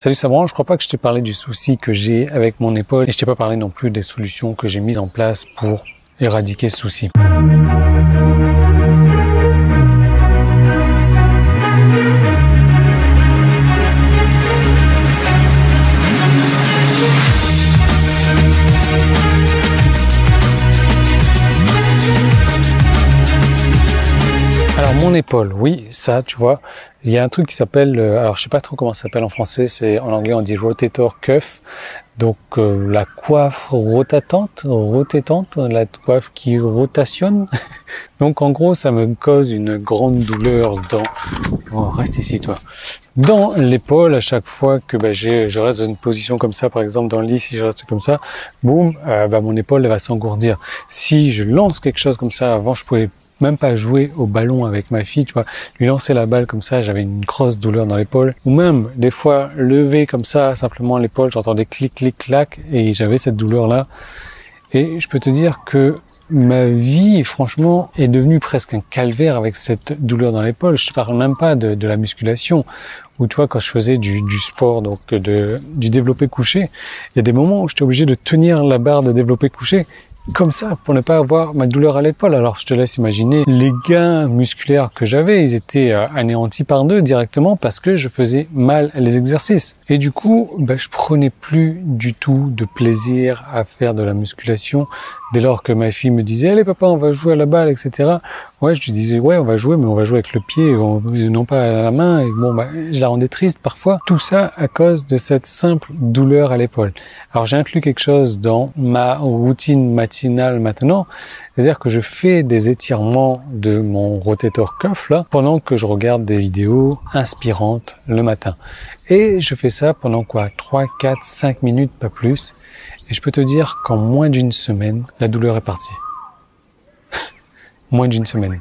Salut, ça branche. Je crois pas que je t'ai parlé du souci que j'ai avec mon épaule et je t'ai pas parlé non plus des solutions que j'ai mises en place pour éradiquer ce souci. Alors mon épaule, oui, ça, tu vois, il y a un truc qui s'appelle, alors je sais pas trop comment ça s'appelle en français, c'est en anglais on dit rotator cuff, donc la coiffe rotatante, la coiffe qui rotationne. Donc en gros ça me cause une grande douleur reste ici toi, dans l'épaule à chaque fois que je reste dans une position comme ça, par exemple dans le lit, si je reste comme ça, boum, mon épaule elle va s'engourdir. Si je lance quelque chose comme ça, avant je pouvais même pas jouer au ballon avec ma fille, tu vois, lui lancer la balle comme ça, j'avais une grosse douleur dans l'épaule, ou même des fois lever comme ça simplement l'épaule, j'entendais clic clic clac et j'avais cette douleur là. Et je peux te dire que ma vie franchement est devenue presque un calvaire avec cette douleur dans l'épaule. Je te parle même pas de la musculation, où tu vois, quand je faisais du sport, donc du développé couché, il y a des moments où j'étais obligé de tenir la barre de développé couché comme ça pour ne pas avoir ma douleur à l'épaule. Alors je te laisse imaginer les gains musculaires que j'avais, ils étaient anéantis par deux directement parce que je faisais mal les exercices. Et du coup, je prenais plus du tout de plaisir à faire de la musculation. Dès lors que ma fille me disait « Allez papa, on va jouer à la balle, etc. » Ouais, je lui disais « Ouais, on va jouer, mais on va jouer avec le pied, non pas à la main. » Et bon, je la rendais triste parfois. Tout ça à cause de cette simple douleur à l'épaule. Alors j'ai inclus quelque chose dans ma routine matinale maintenant. C'est-à-dire que je fais des étirements de mon rotator cuff là, pendant que je regarde des vidéos inspirantes le matin. Et je fais ça pendant 3, 4, 5 minutes, pas plus. Et je peux te dire qu'en moins d'une semaine, la douleur est partie. Moins d'une semaine.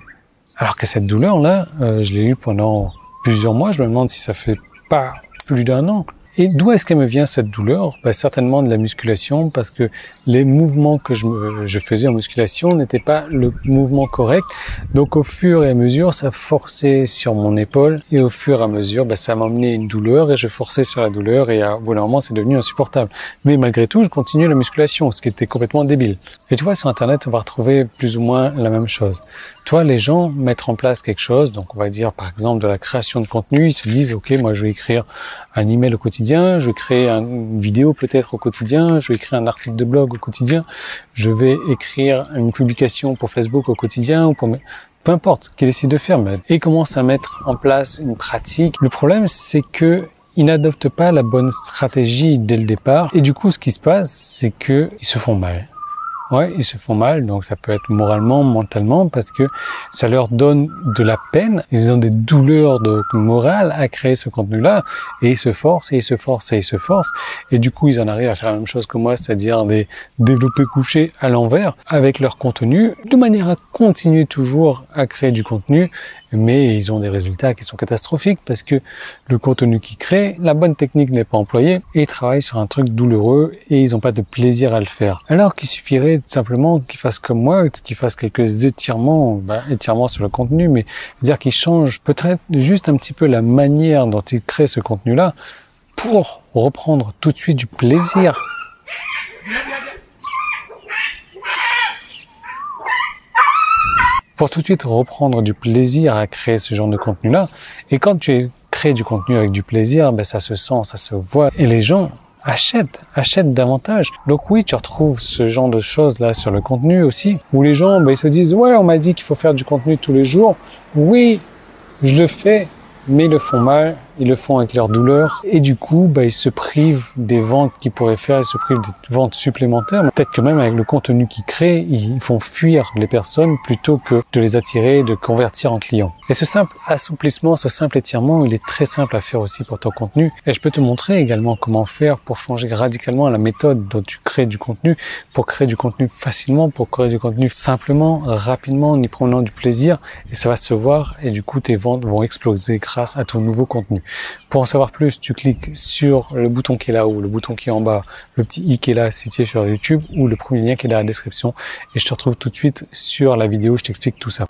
Alors que cette douleur-là, je l'ai eue pendant plusieurs mois. Je me demande si ça fait pas plus d'1 an. Et d'où est-ce qu'elle me vient cette douleur? Certainement de la musculation, parce que les mouvements que je faisais en musculation n'étaient pas le mouvement correct. Donc au fur et à mesure, ça forçait sur mon épaule et au fur et à mesure, ça m'emmenait une douleur et je forçais sur la douleur et au bout d'un moment, c'est devenu insupportable. Mais malgré tout, je continuais la musculation, ce qui était complètement débile. Et tu vois, sur Internet, on va retrouver plus ou moins la même chose. Toi, les gens mettent en place quelque chose, donc on va dire par exemple de la création de contenu, ils se disent ok, moi je vais écrire un email au quotidien, je vais créer une vidéo peut-être au quotidien, je vais écrire un article de blog au quotidien, je vais écrire une publication pour Facebook au quotidien ou pour peu importe ce qu'ils décident de faire, et ils commencent à mettre en place une pratique. Le problème c'est que ils n'adoptent pas la bonne stratégie dès le départ et du coup ce qui se passe c'est que ils se font mal. Ouais, ils se font mal, donc ça peut être moralement, mentalement, parce que ça leur donne de la peine, ils ont des douleurs morales à créer ce contenu-là, et ils se forcent, et ils se forcent, et ils se forcent, et du coup ils en arrivent à faire la même chose que moi, c'est-à-dire des développés couchés à l'envers, avec leur contenu, de manière à continuer toujours à créer du contenu, mais ils ont des résultats qui sont catastrophiques parce que le contenu qu'ils créent, la bonne technique n'est pas employée et ils travaillent sur un truc douloureux et ils n'ont pas de plaisir à le faire. Alors qu'il suffirait simplement qu'ils fassent comme moi, qu'ils fassent quelques étirements, étirements sur le contenu, mais dire qu'ils changent peut-être juste un petit peu la manière dont ils créent ce contenu-là pour reprendre tout de suite du plaisir. Pour tout de suite reprendre du plaisir à créer ce genre de contenu-là. Et quand tu crées du contenu avec du plaisir, ça se sent, ça se voit. Et les gens achètent davantage. Donc oui, tu retrouves ce genre de choses-là sur le contenu aussi, où les gens, ils se disent « Ouais, on m'a dit qu'il faut faire du contenu tous les jours. Oui, je le fais, mais ils le font mal. Ils le font avec leur douleur et du coup, ils se privent des ventes qu'ils pourraient faire, ils se privent des ventes supplémentaires. Peut-être que même avec le contenu qu'ils créent, ils font fuir les personnes plutôt que de les attirer, de convertir en clients. Et ce simple assouplissement, ce simple étirement, il est très simple à faire aussi pour ton contenu. Et je peux te montrer également comment faire pour changer radicalement la méthode dont tu crées du contenu, pour créer du contenu facilement, pour créer du contenu simplement, rapidement, en y prenant du plaisir. Et ça va se voir et du coup, tes ventes vont exploser grâce à ton nouveau contenu. Pour en savoir plus, tu cliques sur le bouton qui est là ou le bouton qui est en bas, le petit i qui est là si tu es sur YouTube ou le premier lien qui est dans la description et je te retrouve tout de suite sur la vidéo, je t'explique tout ça.